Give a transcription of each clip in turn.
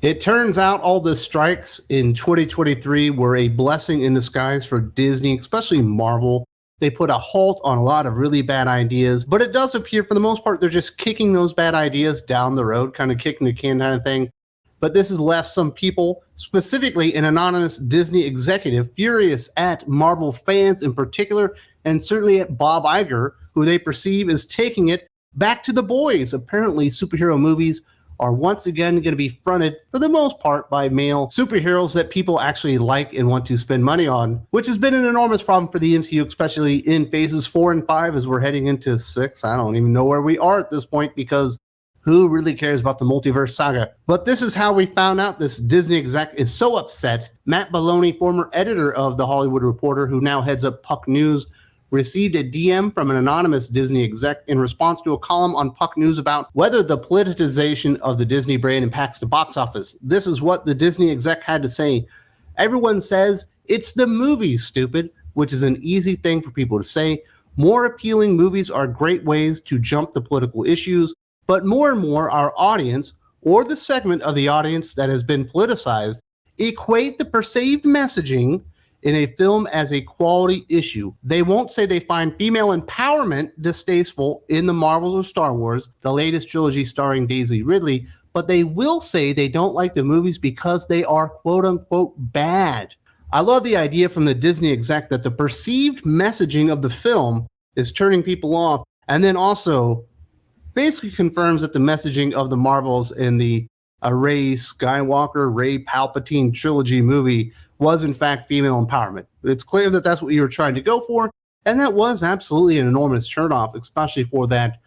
It turns out all the strikes in 2023 were a blessing in disguise for Disney, especially Marvel. They put a halt on a lot of really bad ideas, but it does appear for the most part they're just kicking those bad ideas down the road, kind of kicking the can kind of thing. But this has left some people, specifically an anonymous Disney executive, furious at Marvel fans in particular, and certainly at Bob Iger, who they perceive as taking it back to the boys. Apparently, superhero movies are once again going to be fronted, for the most part, by male superheroes that people actually like and want to spend money on, which has been an enormous problem for the MCU, especially in phases 4 and 5 as we're heading into 6. I don't even know where we are at this point because who really cares about the multiverse saga? But this is how we found out this Disney exec is so upset. Matt Belloni, former editor of The Hollywood Reporter, who now heads up Puck News, received a DM from an anonymous Disney exec in response to a column on Puck News about whether the politicization of the Disney brand impacts the box office. This is what the Disney exec had to say. Everyone says, it's the movies, stupid, which is an easy thing for people to say. More appealing movies are great ways to jump the political issues, but more and more our audience, or the segment of the audience that has been politicized, equate the perceived messaging in a film as a quality issue. They won't say they find female empowerment distasteful in the Marvels or Star Wars, the latest trilogy starring Daisy Ridley, but they will say they don't like the movies because they are quote-unquote bad. I love the idea from the Disney exec that the perceived messaging of the film is turning people off, and then also basically confirms that the messaging of the Marvels in the Rey Skywalker, Rey Palpatine trilogy movie was in fact female empowerment. It's clear that that's what you were trying to go for, and that was absolutely an enormous turnoff, especially for that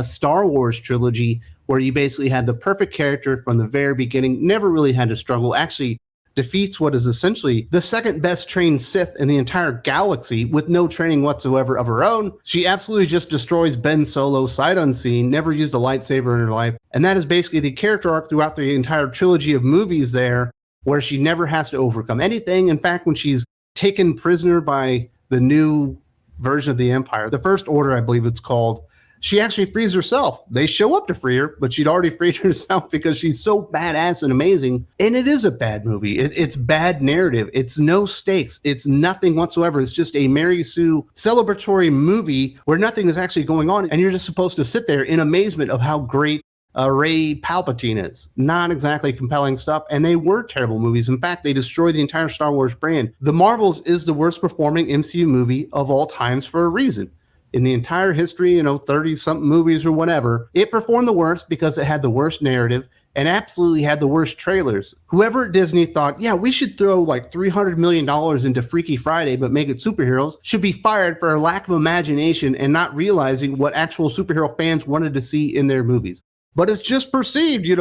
Star Wars trilogy, where you basically had the perfect character from the very beginning, never really had to struggle, actually defeats what is essentially the second best trained Sith in the entire galaxy with no training whatsoever of her own. She absolutely just destroys Ben Solo sight unseen, never used a lightsaber in her life, and that is basically the character arc throughout the entire trilogy of movies there, where she never has to overcome anything. In fact, when she's taken prisoner by the new version of the Empire, the First Order, I believe it's called, she actually frees herself. They show up to free her, but she'd already freed herself because she's so badass and amazing. And it is a bad movie. It's bad narrative. It's no stakes. It's nothing whatsoever. It's just a Mary Sue celebratory movie where nothing is actually going on. And you're just supposed to sit there in amazement of how great Rey Palpatine is. Not exactly compelling stuff, and they were terrible movies. In fact, they destroyed the entire Star Wars brand. The Marvels is the worst performing MCU movie of all times for a reason. In the entire history, 30-something movies or whatever, it performed the worst because it had the worst narrative and absolutely had the worst trailers. Whoever at Disney thought, yeah, we should throw like $300 million into Freaky Friday but make it superheroes, should be fired for a lack of imagination and not realizing what actual superhero fans wanted to see in their movies. But it's just perceived, you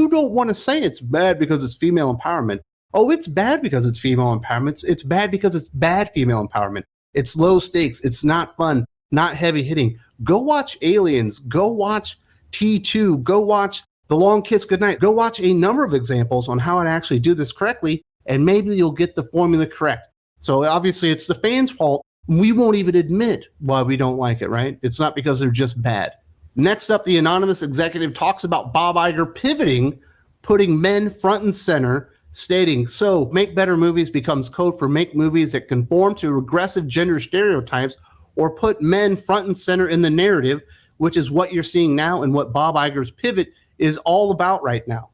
don't want to say it's bad because it's female empowerment. Oh, it's bad because it's female empowerment. It's bad because it's bad female empowerment. It's low stakes. It's not fun, not heavy hitting. Go watch Aliens. Go watch T2. Go watch The Long Kiss Goodnight. Go watch a number of examples on how to actually do this correctly, and maybe you'll get the formula correct. So obviously it's the fans' fault. We won't even admit why we don't like it, right? It's not because they're just bad. Next up, the anonymous executive talks about Bob Iger pivoting, putting men front and center, stating, so make better movies becomes code for make movies that conform to regressive gender stereotypes or put men front and center in the narrative, which is what you're seeing now and what Bob Iger's pivot is all about right now.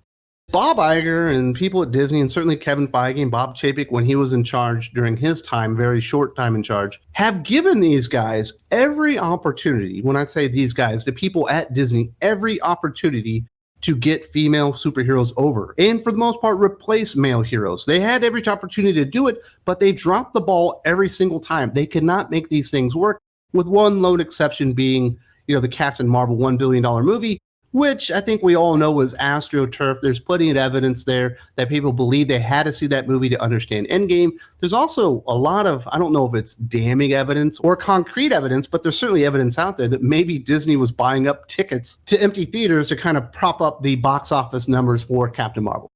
Bob Iger and people at Disney, and certainly Kevin Feige and Bob Chapek when he was in charge during his time, very short time in charge, have given these guys every opportunity, when I say these guys, the people at Disney, every opportunity to get female superheroes over. And for the most part, replace male heroes. They had every opportunity to do it, but they dropped the ball every single time. They could not make these things work, with one lone exception being, the Captain Marvel $1 billion movie, which I think we all know was AstroTurf. There's plenty of evidence there that people believe they had to see that movie to understand Endgame. There's also a lot of, I don't know if it's damning evidence or concrete evidence, but there's certainly evidence out there that maybe Disney was buying up tickets to empty theaters to kind of prop up the box office numbers for Captain Marvel.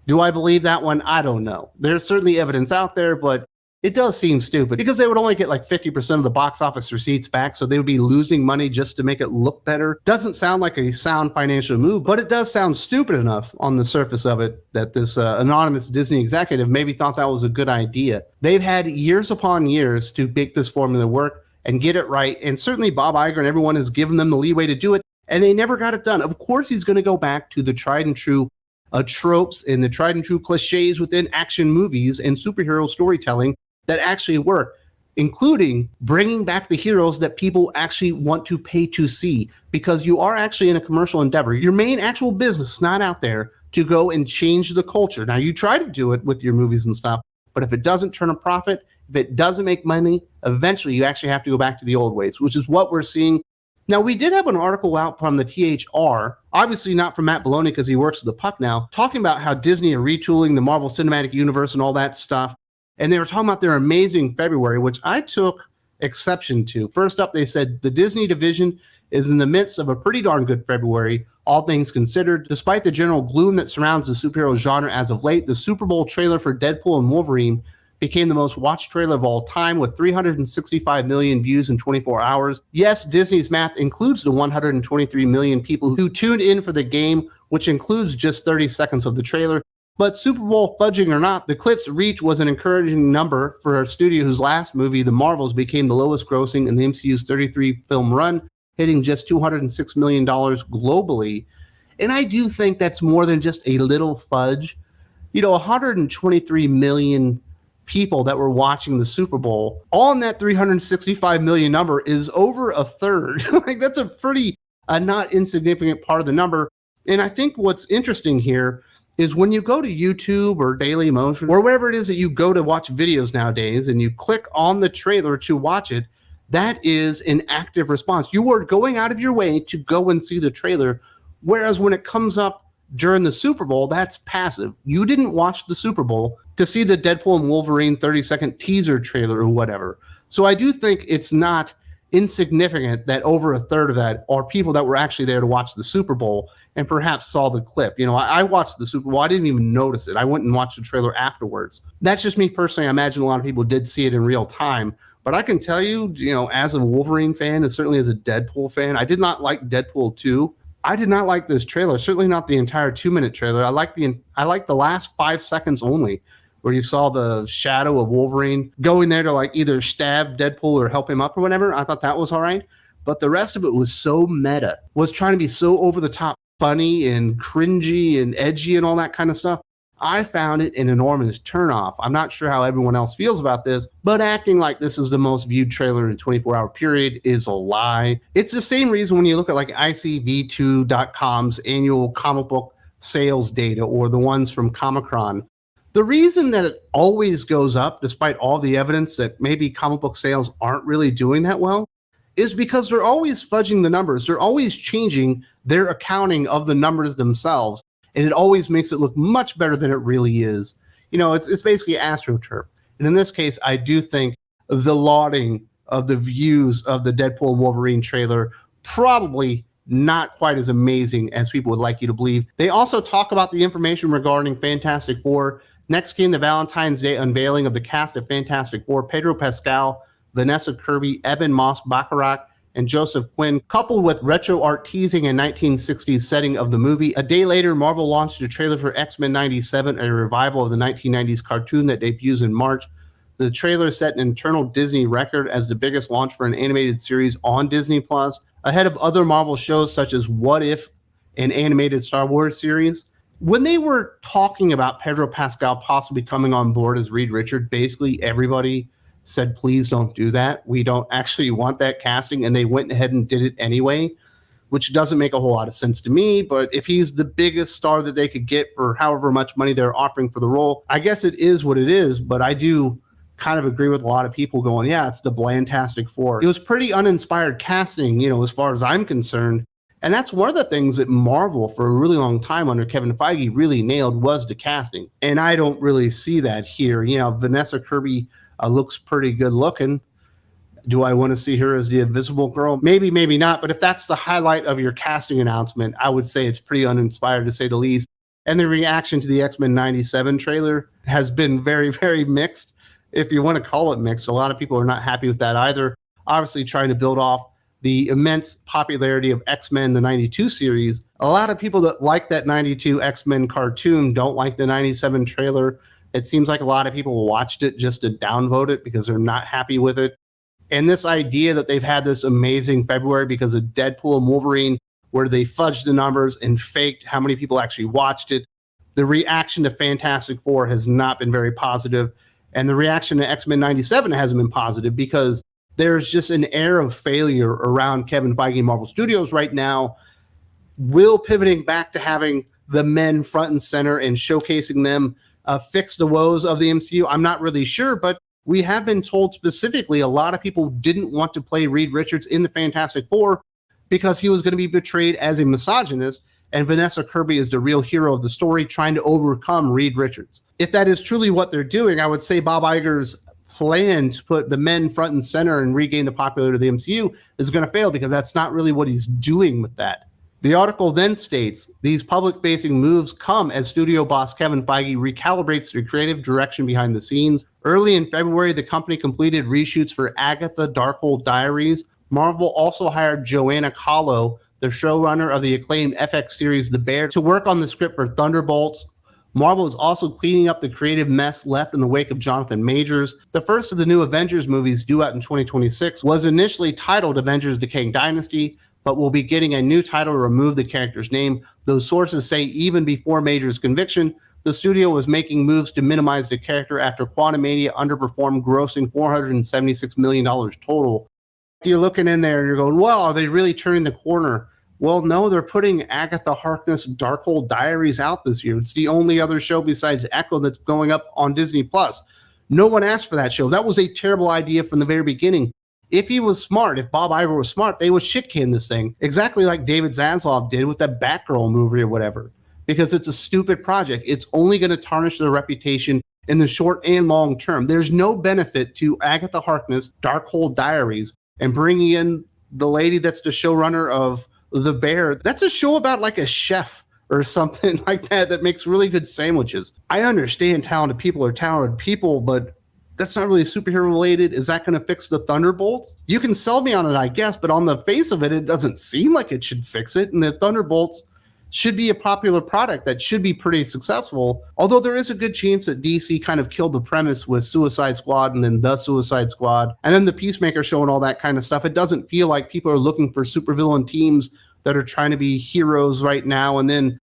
Do I believe that one? I don't know. There's certainly evidence out there, but it does seem stupid because they would only get like 50% of the box office receipts back. So they would be losing money just to make it look better. Doesn't sound like a sound financial move, but it does sound stupid enough on the surface of it that this anonymous Disney executive maybe thought that was a good idea. They've had years upon years to make this formula work and get it right. And certainly Bob Iger and everyone has given them the leeway to do it, and they never got it done. Of course, he's going to go back to the tried and true tropes and the tried and true cliches within action movies and superhero storytelling that actually work, including bringing back the heroes that people actually want to pay to see, because you are actually in a commercial endeavor. Your main actual business is not out there to go and change the culture. Now, you try to do it with your movies and stuff, but if it doesn't turn a profit, if it doesn't make money, eventually you actually have to go back to the old ways, which is what we're seeing. Now, we did have an article out from the THR, obviously not from Matt Belloni because he works at the Puck now, talking about how Disney are retooling the Marvel Cinematic Universe and all that stuff. And they were talking about their amazing February, which I took exception to. First up, they said the Disney division is in the midst of a pretty darn good February, all things considered. Despite the general gloom that surrounds the superhero genre as of late, the Super Bowl trailer for Deadpool and Wolverine became the most watched trailer of all time with 365 million views in 24 hours. Yes, Disney's math includes the 123 million people who tuned in for the game, which includes just 30 seconds of the trailer. But Super Bowl fudging or not, the clip's reach was an encouraging number for a studio whose last movie, The Marvels, became the lowest grossing in the MCU's 33-film run, hitting just $206 million globally. And I do think that's more than just a little fudge. 123 million people that were watching the Super Bowl, all in that 365 million number is over a third. Like, that's a pretty not insignificant part of the number. And I think what's interesting here is when you go to YouTube or Daily Motion or wherever it is that you go to watch videos nowadays and you click on the trailer to watch it, that is an active response. You are going out of your way to go and see the trailer. Whereas when it comes up during the Super Bowl, that's passive. You didn't watch the Super Bowl to see the Deadpool and Wolverine 30-second teaser trailer or whatever. So I do think it's not insignificant that over a third of that are people that were actually there to watch the Super Bowl and perhaps saw the clip. I watched the Super Bowl. I didn't even notice it. I went and watched the trailer afterwards. That's just me personally. I imagine a lot of people did see it in real time. But I can tell you, as a Wolverine fan and certainly as a Deadpool fan, I did not like Deadpool 2. I did not like this trailer, certainly not the entire 2-minute trailer. I like the last 5 seconds only, where you saw the shadow of Wolverine going there to like either stab Deadpool or help him up or whatever. I thought that was all right. But the rest of it was so meta, was trying to be so over the top funny and cringy and edgy and all that kind of stuff. I found it an enormous turnoff. I'm not sure how everyone else feels about this, but acting like this is the most viewed trailer in a 24-hour period is a lie. It's the same reason when you look at like ICV2.com's annual comic book sales data or the ones from Comic-Con. The reason that it always goes up, despite all the evidence that maybe comic book sales aren't really doing that well, is because they're always fudging the numbers. They're always changing their accounting of the numbers themselves. And it always makes it look much better than it really is. It's basically AstroTurf. And in this case, I do think the lauding of the views of the Deadpool and Wolverine trailer probably not quite as amazing as people would like you to believe. They also talk about the information regarding Fantastic Four. Next came the Valentine's Day unveiling of the cast of Fantastic Four: Pedro Pascal, Vanessa Kirby, Eben Moss-Bachrach, and Joseph Quinn, coupled with retro art teasing a 1960s setting of the movie. A day later, Marvel launched a trailer for X-Men 97, a revival of the 1990s cartoon that debuts in March. The trailer set an internal Disney record as the biggest launch for an animated series on Disney+, ahead of other Marvel shows such as What If, an animated Star Wars series. When they were talking about Pedro Pascal possibly coming on board as Reed Richards, basically everybody said, please don't do that. We don't actually want that casting. And they went ahead and did it anyway, which doesn't make a whole lot of sense to me. But if he's the biggest star that they could get for however much money they're offering for the role, I guess it is what it is. But I do kind of agree with a lot of people going, yeah, it's the Blantastic Four. It was pretty uninspired casting, as far as I'm concerned. And that's one of the things that Marvel, for a really long time under Kevin Feige, really nailed was the casting. And I don't really see that here. Vanessa Kirby looks pretty good looking. Do I want to see her as the Invisible Girl? Maybe, maybe not. But if that's the highlight of your casting announcement, I would say it's pretty uninspired, to say the least. And the reaction to the X-Men 97 trailer has been very, very mixed. if you want to call it mixed. A lot of people are not happy with that either. Obviously trying to build off the immense popularity of X-Men, the 92 series. A lot of people that like that 92 X-Men cartoon don't like the 97 trailer. It seems like a lot of people watched it just to downvote it because they're not happy with it. And this idea that they've had this amazing February because of Deadpool and Wolverine, where they fudged the numbers and faked how many people actually watched it. The reaction to Fantastic Four has not been very positive. And the reaction to X-Men 97 hasn't been positive because there's just an air of failure around Kevin Feige and Marvel Studios right now. Will pivoting back to having the men front and center and showcasing them fix the woes of the MCU? I'm not really sure, but we have been told specifically a lot of people didn't want to play Reed Richards in the Fantastic Four because he was going to be portrayed as a misogynist, and Vanessa Kirby is the real hero of the story trying to overcome Reed Richards. If that is truly what they're doing, I would say Bob Iger's plan to put the men front and center and regain the popularity of the MCU is going to fail because that's not really what he's doing with that. The article then states, these public-facing moves come as studio boss Kevin Feige recalibrates the creative direction behind the scenes. Early in February, the company completed reshoots for Agatha Darkhold Diaries. Marvel also hired Joanna Kahlo, the showrunner of the acclaimed FX series The Bear, to work on the script for Thunderbolts. Marvel is also cleaning up the creative mess left in the wake of Jonathan Majors. The first of the new Avengers movies due out in 2026 was initially titled Avengers: The Kang Dynasty, but will be getting a new title to remove the character's name. Those sources say even before Majors' conviction, the studio was making moves to minimize the character after Quantumania underperformed, grossing $476 million total. You're looking in there and you're going, well, are they really turning the corner? Well, no, they're putting Agatha Harkness' Darkhold Diaries out this year. It's the only other show besides Echo that's going up on Disney+. No one asked for that show. That was a terrible idea from the very beginning. If he was smart, if Bob Iger was smart, they would shit-can this thing, exactly like David Zaslav did with that Batgirl movie or whatever, because it's a stupid project. It's only going to tarnish their reputation in the short and long term. There's no benefit to Agatha Harkness' Darkhold Diaries and bringing in the lady that's the showrunner of The Bear. That's a show about like a chef or something like that makes really good sandwiches. I understand talented people are talented people, but that's not really superhero related. Is that going to fix the Thunderbolts? You can sell me on it, I guess, but on the face of it, it doesn't seem like it should fix it. And the Thunderbolts should be a popular product that should be pretty successful. Although there is a good chance that DC kind of killed the premise with Suicide Squad and then The Suicide Squad and then the Peacemaker show and all that kind of stuff. It doesn't feel like people are looking for supervillain teams that are trying to be heroes right now. And then,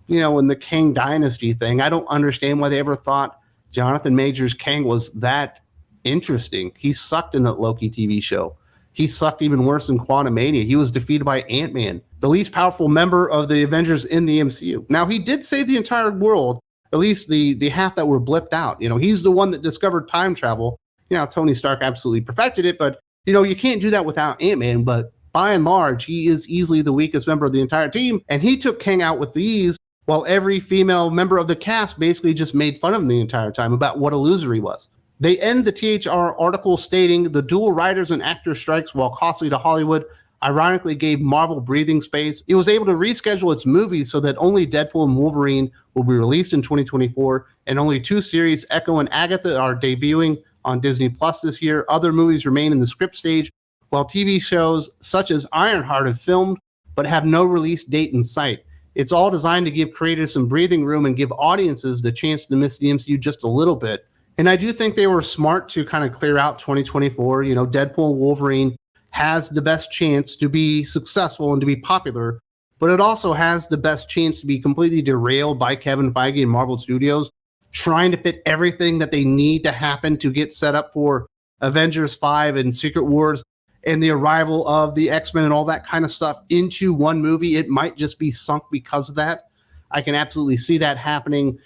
you know, in the Kang Dynasty thing, I don't understand why they ever thought Jonathan Majors' Kang was that interesting. He sucked in that Loki TV show. He sucked even worse in Quantumania. He was defeated by Ant-Man, the least powerful member of the Avengers in the MCU. Now, he did save the entire world, at least the half that were blipped out. You know, he's the one that discovered time travel. You know, Tony Stark absolutely perfected it, but, you know, you can't do that without Ant-Man. But by and large, he is easily the weakest member of the entire team, and he took Kang out with ease, while every female member of the cast basically just made fun of him the entire time about what a loser he was. They end the THR article stating the dual writers and actor strikes, while costly to Hollywood, ironically gave Marvel breathing space. It was able to reschedule its movies so that only Deadpool and Wolverine will be released in 2024, and only two series, Echo and Agatha, are debuting on Disney Plus this year. Other movies remain in the script stage, while TV shows such as Ironheart have filmed but have no release date in sight. It's all designed to give creators some breathing room and give audiences the chance to miss the MCU just a little bit. And I do think they were smart to kind of clear out 2024. You know, Deadpool and Wolverine has the best chance to be successful and to be popular, but it also has the best chance to be completely derailed by Kevin Feige and Marvel Studios, trying to fit everything that they need to happen to get set up for Avengers 5 and Secret Wars and the arrival of the X-Men and all that kind of stuff into one movie. It might just be sunk because of that. I can absolutely see that happening.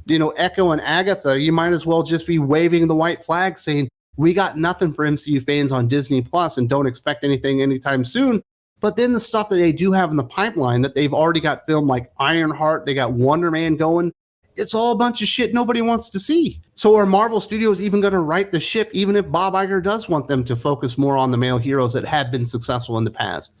You know, Echo and Agatha, you might as well just be waving the white flag saying, we got nothing for MCU fans on Disney Plus and don't expect anything anytime soon. But then the stuff that they do have in the pipeline that they've already got filmed, like Ironheart, they got Wonder Man going, it's all a bunch of shit nobody wants to see. So are Marvel Studios even going to right the ship, even if Bob Iger does want them to focus more on the male heroes that have been successful in the past?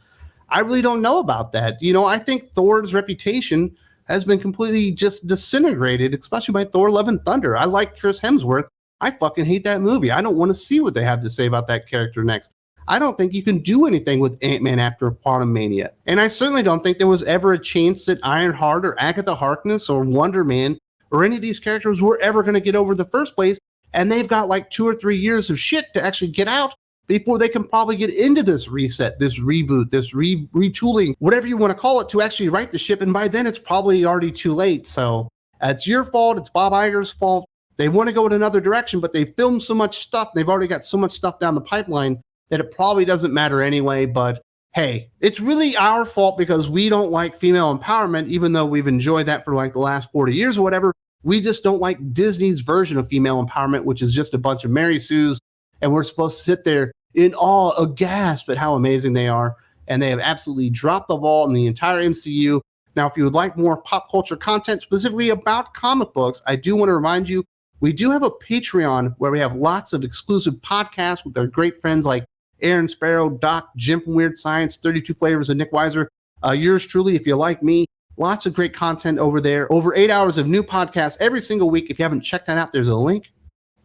I really don't know about that. You know, I think Thor's reputation has been completely just disintegrated, especially by Thor: Love and Thunder. I like Chris Hemsworth. I fucking hate that movie. I don't want to see what they have to say about that character next. I don't think you can do anything with Ant-Man after Quantumania. And I certainly don't think there was ever a chance that Ironheart or Agatha Harkness or Wonder Man or any of these characters were ever going to get over the first place. And they've got like 2 or 3 years of shit to actually get out before they can probably get into this reset, this reboot, this retooling, whatever you want to call it, to actually right the ship. And by then it's probably already too late. So it's your fault. It's Bob Iger's fault. They want to go in another direction, but they filmed so much stuff. They've already got so much stuff down the pipeline that it probably doesn't matter anyway. But hey, it's really our fault because we don't like female empowerment, even though we've enjoyed that for like the last 40 years or whatever. We just don't like Disney's version of female empowerment, which is just a bunch of Mary Sues. And we're supposed to sit there in awe, aghast at how amazing they are. And they have absolutely dropped the ball in the entire MCU. Now, if you would like more pop culture content specifically about comic books, I do want to remind you, we do have a Patreon where we have lots of exclusive podcasts with our great friends like Aaron Sparrow, Doc, Jim from Weird Science, 32 Flavors, and Nick Weiser. Yours truly, if you like me. Lots of great content over there. Over 8 hours of new podcasts every single week. If you haven't checked that out, there's a link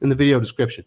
in the video description.